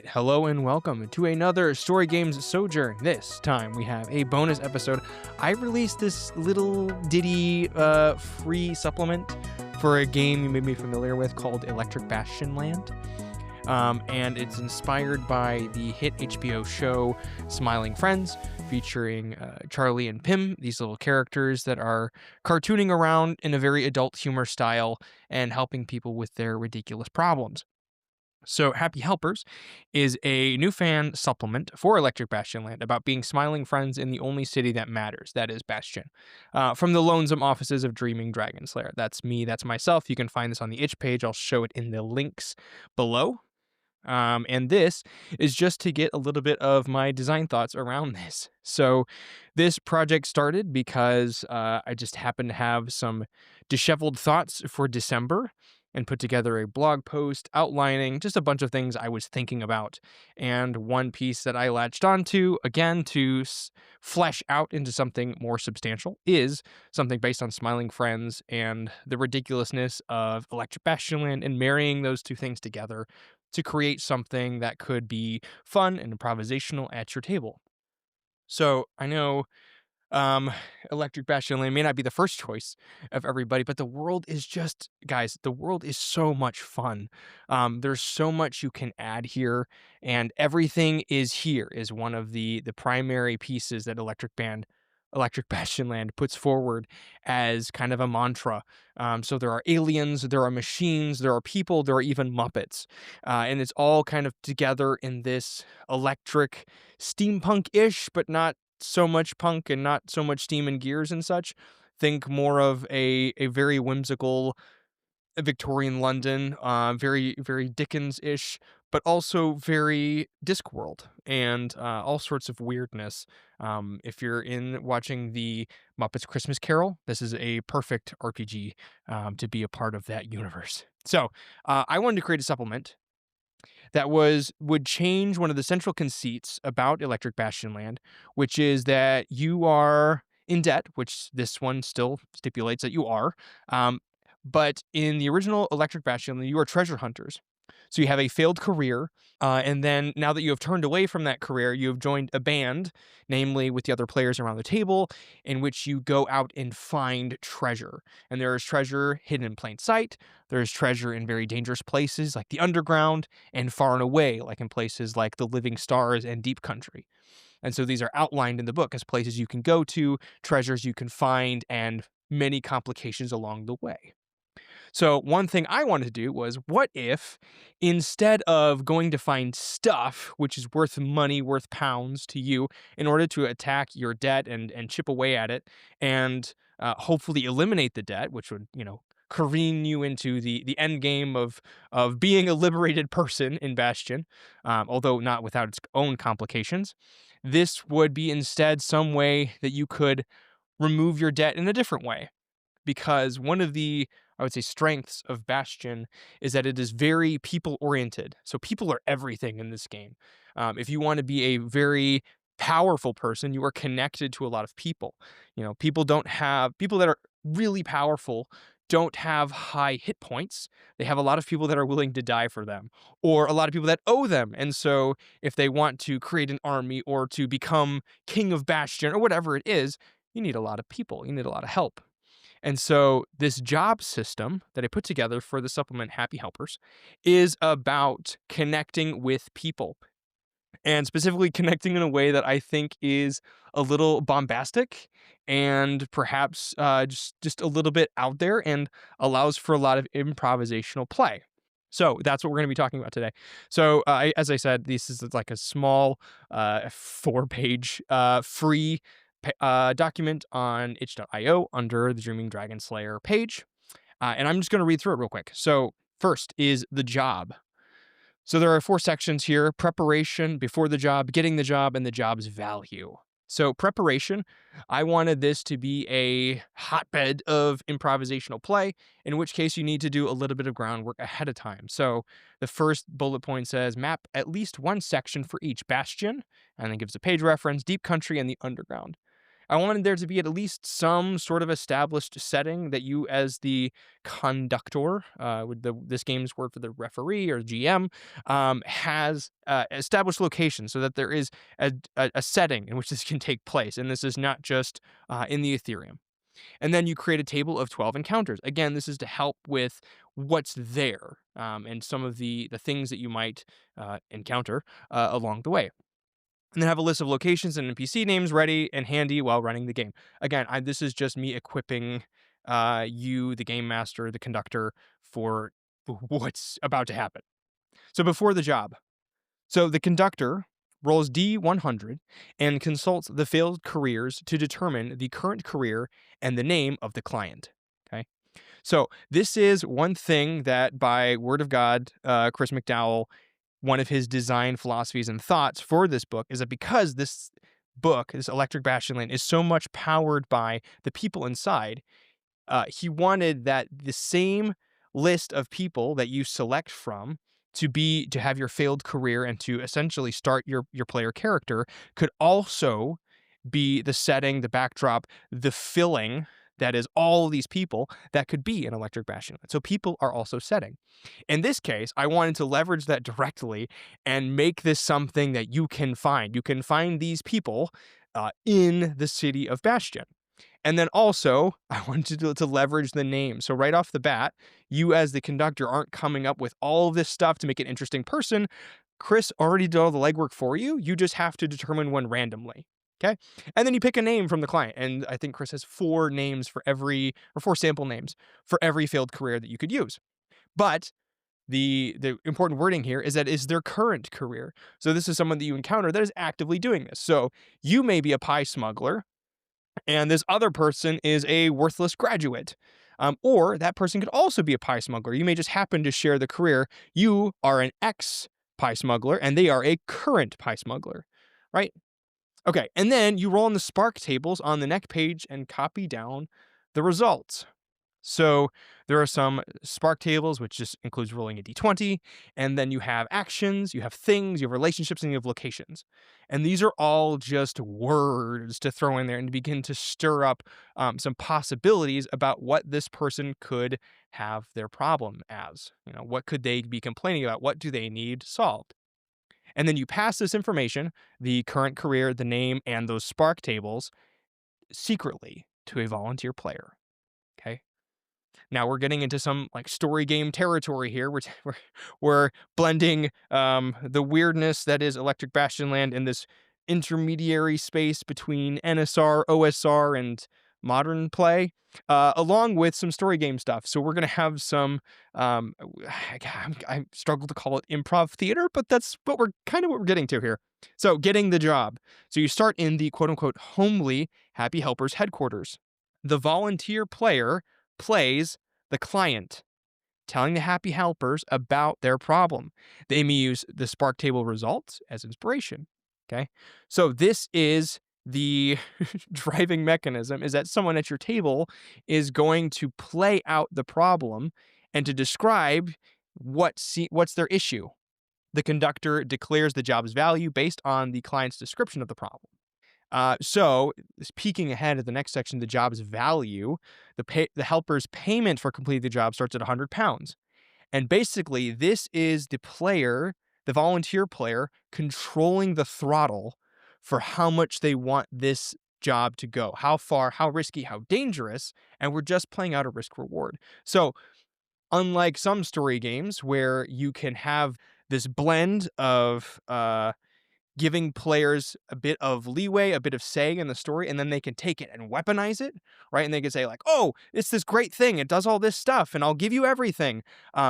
Hello and welcome to another Story Games Sojourn. This time we have a bonus episode. I released this little ditty free supplement for a game you may be familiar with called Electric Bastionland. And it's inspired by the hit HBO show Smiling Friends, featuring Charlie and Pim, these little characters that are cartooning around in a very adult humor style and helping people with their ridiculous problems. So, Happy Helpers is a new fan supplement for Electric Bastionland about being smiling friends in the only city that matters, that is Bastion. From the lonesome offices of Dreaming Dragon Slayer. That's me, that's myself. You can find this on the itch page. I'll show it in the links below. And this is just to get a little bit of my design thoughts around this. So, this project started because I just happened to have some disheveled thoughts for December and put together a blog post outlining just a bunch of things I was thinking about. And one piece that I latched onto, again, to flesh out into something more substantial, is something based on Smiling Friends and the ridiculousness of Electric Bastionland and marrying those two things together to create something that could be fun and improvisational at your table. So I know um, Electric Bastion may not be the first choice of everybody, but the world is just, guys, the world is so much fun. There's so much you can add here, and everything is here is one of the primary pieces that Electric Bastion Land puts forward as kind of a mantra. So there are aliens, there are machines, there are people, there are even Muppets, and it's all kind of together in this electric steampunk-ish, but not so much punk and not so much steam and gears and such. Think more of a very whimsical Victorian London, very Dickens-ish, but also very Discworld and all sorts of weirdness. If you're in watching the Muppets Christmas Carol, this is a perfect RPG to be a part of that universe. So I wanted to create a supplement that would change one of the central conceits about Electric Bastion Land, which is that you are in debt, which this one still stipulates that you are. But in the original Electric Bastion Land, you are treasure hunters. So you have a failed career, and then now that you have turned away from that career, you have joined a band, namely with the other players around the table, in which you go out and find treasure. And there is treasure hidden in plain sight. There is treasure in very dangerous places like the underground, and far and away, like in places like the Living Stars and Deep Country. And so these are outlined in the book as places you can go to, treasures you can find, and many complications along the way. So one thing I wanted to do was, what if instead of going to find stuff, which is worth money, worth pounds to you, in order to attack your debt and chip away at it, and hopefully eliminate the debt, which would careen you into the end game of being a liberated person in Bastion, although not without its own complications. This would be instead some way that you could remove your debt in a different way, because one of the, I would say, strengths of Bastion is that it is very people oriented. So people are everything in this game. If you want to be a very powerful person, you are connected to a lot of people. People that are really powerful don't have high hit points. They have a lot of people that are willing to die for them, or a lot of people that owe them. And so if they want to create an army or to become king of Bastion or whatever it is, you need a lot of people. You need a lot of help. And so this job system that I put together for the supplement Happy Helpers is about connecting with people, and specifically connecting in a way that I think is a little bombastic and perhaps just a little bit out there and allows for a lot of improvisational play. So that's what we're going to be talking about today. So as I said, this is like a small 4-page free document on itch.io under the Dreaming Dragon Slayer page. And I'm just going to read through it real quick. So first is the job. So there are 4 sections here: preparation, before the job, getting the job, and the job's value. So preparation, I wanted this to be a hotbed of improvisational play, in which case you need to do a little bit of groundwork ahead of time. So the first bullet point says map at least one section for each bastion, and then gives a page reference, deep country, and the underground. I wanted there to be at least some sort of established setting that you, as the conductor, with this game's word for the referee or GM, has established location so that there is a setting in which this can take place, and this is not just in the Ethereum. And then you create a table of 12 encounters. Again, this is to help with what's there, and some of the things that you might encounter along the way. And then have a list of locations and NPC names ready and handy while running the game. Again, this is just me equipping you, the game master, the conductor, for what's about to happen. So before the job. So the conductor rolls D100 and consults the failed careers to determine the current career and the name of the client. Okay. So this is one thing that, by word of God, Chris McDowell, one of his design philosophies and thoughts for this book is that because this book, this Electric Bastionland, is so much powered by the people inside, he wanted that the same list of people that you select from to have your failed career and to essentially start your player character could also be the setting, the backdrop, the filling that is all of these people that could be an Electric Bastionland. So people are also setting. In this case, I wanted to leverage that directly and make this something that you can find. You can find these people in the city of Bastion. And then also, I wanted to leverage the name. So right off the bat, you as the conductor aren't coming up with all of this stuff to make an interesting person. Chris already did all the legwork for you. You just have to determine one randomly. Okay. And then you pick a name from the client. And I think Chris has 4 names for or 4 sample names for every failed career that you could use. But the important wording here is that is their current career. So this is someone that you encounter that is actively doing this. So you may be a pie smuggler, and this other person is a worthless graduate. Or that person could also be a pie smuggler. You may just happen to share the career. You are an ex pie smuggler, and they are a current pie smuggler, right? Okay, and then you roll in the spark tables on the next page and copy down the results. So there are some spark tables, which just includes rolling a d20, and then you have actions, you have things, you have relationships, and you have locations. And these are all just words to throw in there and to begin to stir up some possibilities about what this person could have their problem as. What could they be complaining about? What do they need solved? And then you pass this information, the current career, the name, and those spark tables, secretly to a volunteer player. Okay. Now we're getting into some like story game territory here. We're blending the weirdness that is Electric Bastionland in this intermediary space between NSR, OSR, and modern play, along with some story game stuff. So we're gonna have some. I struggle to call it improv theater, but that's what we're getting to here. So getting the job. So you start in the quote unquote homely Happy Helpers headquarters. The volunteer player plays the client, telling the happy helpers about their problem. They may use the spark table results as inspiration. Okay. So this is the driving mechanism, is that someone at your table is going to play out the problem and to describe what's their issue. The conductor declares the job's value based on the client's description of the problem. So peeking ahead at the next section, the job's value, the helper's payment for completing the job starts at £100. And basically, this is the volunteer player, controlling the throttle for how much they want this job to go, how far, how risky, how dangerous, and we're just playing out a risk reward. So unlike some story games where you can have this blend of giving players a bit of leeway, a bit of say in the story, and then they can take it and weaponize it, right? And they can say like, "Oh, it's this great thing. It does all this stuff, and I'll give you everything."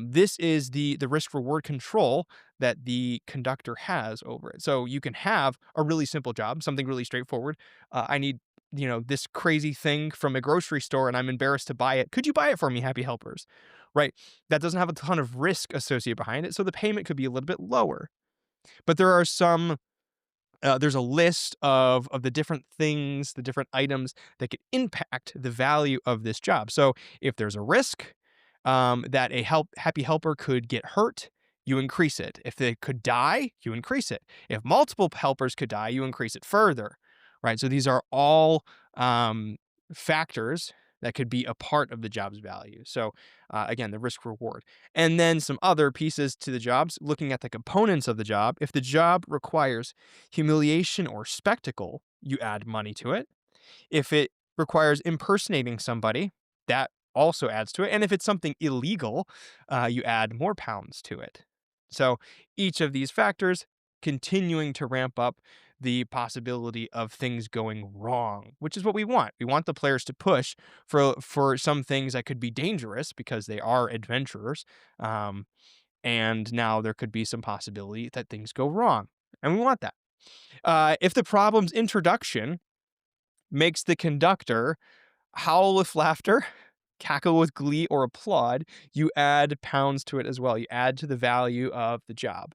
This is the risk reward control that the conductor has over it. So you can have a really simple job, something really straightforward. I need this crazy thing from a grocery store, and I'm embarrassed to buy it. Could you buy it for me, Happy Helpers? Right? That doesn't have a ton of risk associated behind it, so the payment could be a little bit lower. But there are there's a list of the different things, the different items that could impact the value of this job. So if there's a risk that a happy helper could get hurt, you increase it. If they could die, you increase it. If multiple helpers could die, you increase it further, right? So these are all um, factors that could be a part of the job's value. So, again, the risk reward. And then some other pieces to the jobs, looking at the components of the job. If the job requires humiliation or spectacle, you add money to it. If it requires impersonating somebody, that also adds to it. And if it's something illegal, you add more pounds to it. So each of these factors continuing to ramp up the possibility of things going wrong, which is what we want. We want the players to push for some things that could be dangerous because they are adventurers. Um, and now there could be some possibility that things go wrong. And we want that. If the problem's introduction makes the conductor howl with laughter, cackle with glee, or applaud, you add pounds to it as well. You add to the value of the job.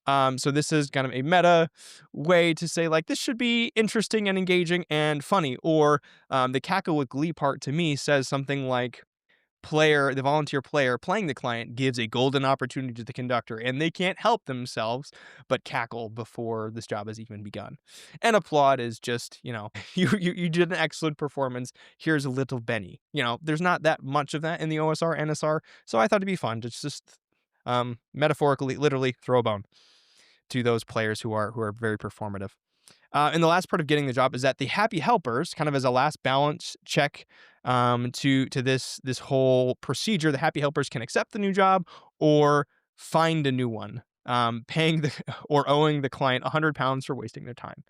So this is kind of a meta way to say like this should be interesting and engaging and funny. Or the cackle with glee part to me says something like the volunteer player playing the client gives a golden opportunity to the conductor, and they can't help themselves but cackle before this job has even begun. And applaud is just, you did an excellent performance. Here's a little Benny. There's not that much of that in the OSR, NSR, so I thought it'd be fun to just metaphorically, literally throw a bone to those players who are very performative. And the last part of getting the job is that the happy helpers, kind of as a last balance check to this whole procedure, the happy helpers can accept the new job or find a new one, paying or owing the client £100 for wasting their time.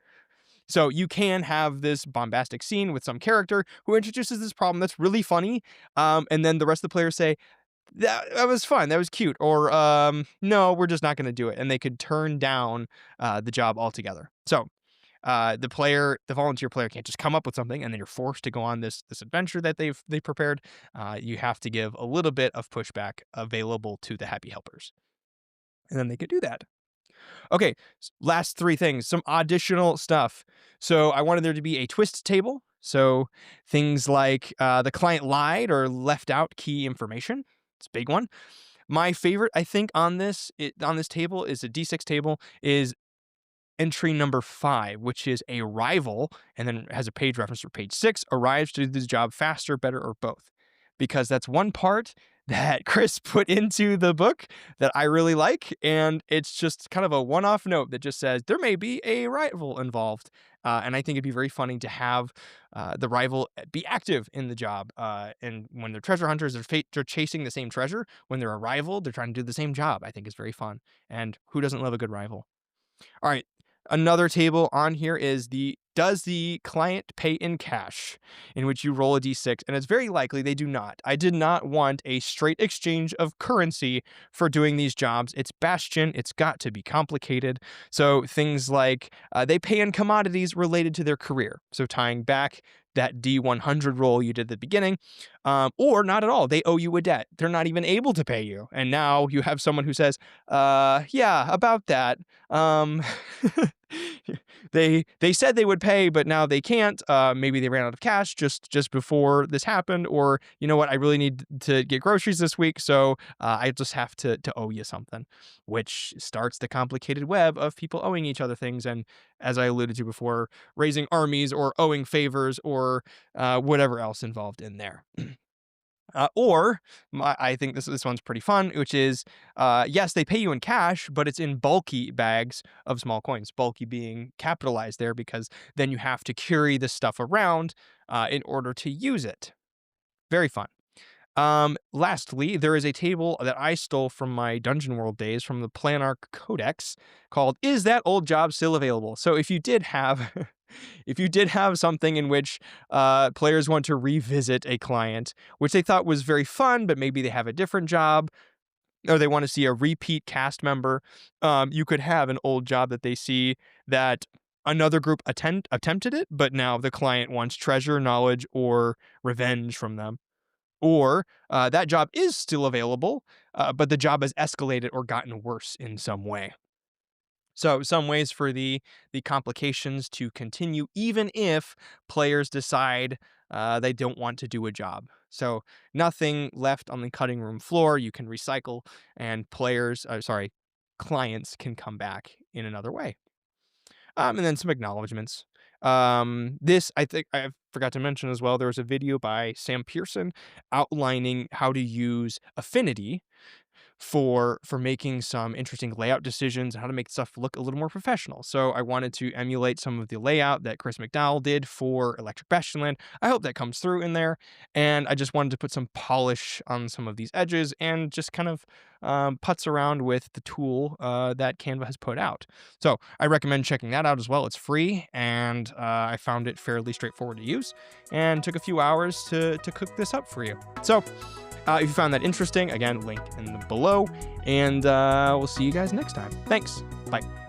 So you can have this bombastic scene with some character who introduces this problem that's really funny, and then the rest of the players say, that was fun. That was cute. Or no, we're just not going to do it, and they could turn down the job altogether. So the volunteer player can't just come up with something, and then you're forced to go on this adventure that they prepared. You have to give a little bit of pushback available to the happy helpers, and then they could do that. Okay, last three things, some additional stuff. So I wanted there to be a twist table. So things like the client lied or left out key information. It's a big one. My favorite, I think, on this table is a D6 table is entry number 5, which is a rival, and then has a page reference for page 6, arrives to do the job faster, better, or both. Because that's one part that Chris put into the book that I really like, and it's just kind of a one-off note that just says there may be a rival involved. And I think it'd be very funny to have the rival be active in the job. And when they're treasure hunters, they're chasing the same treasure. When they're a rival, they're trying to do the same job. I think it's very fun. And who doesn't love a good rival? All right. Another table on here is does the client pay in cash, in which you roll a d6, and it's very likely they do not. I did not want a straight exchange of currency for doing these jobs. It's Bastion. It's got to be complicated. So things like they pay in commodities related to their career. So tying back that D100 roll you did at the beginning, or not at all. They owe you a debt. They're not even able to pay you. And now you have someone who says, yeah, about that. Um, they said they would pay, but now they can't. Maybe they ran out of cash just before this happened, or you know what? I really need to get groceries this week, so I just have to owe you something, which starts the complicated web of people owing each other things, and as I alluded to before, raising armies or owing favors or whatever else involved in there. I think this one's pretty fun, which is, yes, they pay you in cash, but it's in bulky bags of small coins. Bulky being capitalized there because then you have to carry the stuff around in order to use it. Very fun. Lastly, there is a table that I stole from my Dungeon World days from the Planarch Codex called "Is That Old Job Still Available?" So if you did have if you did have something in which players want to revisit a client, which they thought was very fun, but maybe they have a different job, or they want to see a repeat cast member, you could have an old job that they see that another group attempted it, but now the client wants treasure, knowledge, or revenge from them. Or that job is still available, but the job has escalated or gotten worse in some way. So some ways for the complications to continue, even if players decide they don't want to do a job. So nothing left on the cutting room floor. You can recycle, and clients can come back in another way. And then some acknowledgments. This I think I forgot to mention as well. There was a video by Sam Pearson outlining how to use Affinity for making some interesting layout decisions and how to make stuff look a little more professional. So I wanted to emulate some of the layout that Chris McDowell did for Electric Bastionland. I hope that comes through in there. And I just wanted to put some polish on some of these edges and just kind of putz around with the tool that Canva has put out. So I recommend checking that out as well. It's free, and I found it fairly straightforward to use and took a few hours to cook this up for you. So if you found that interesting, again, link in the below, and we'll see you guys next time. Thanks. Bye.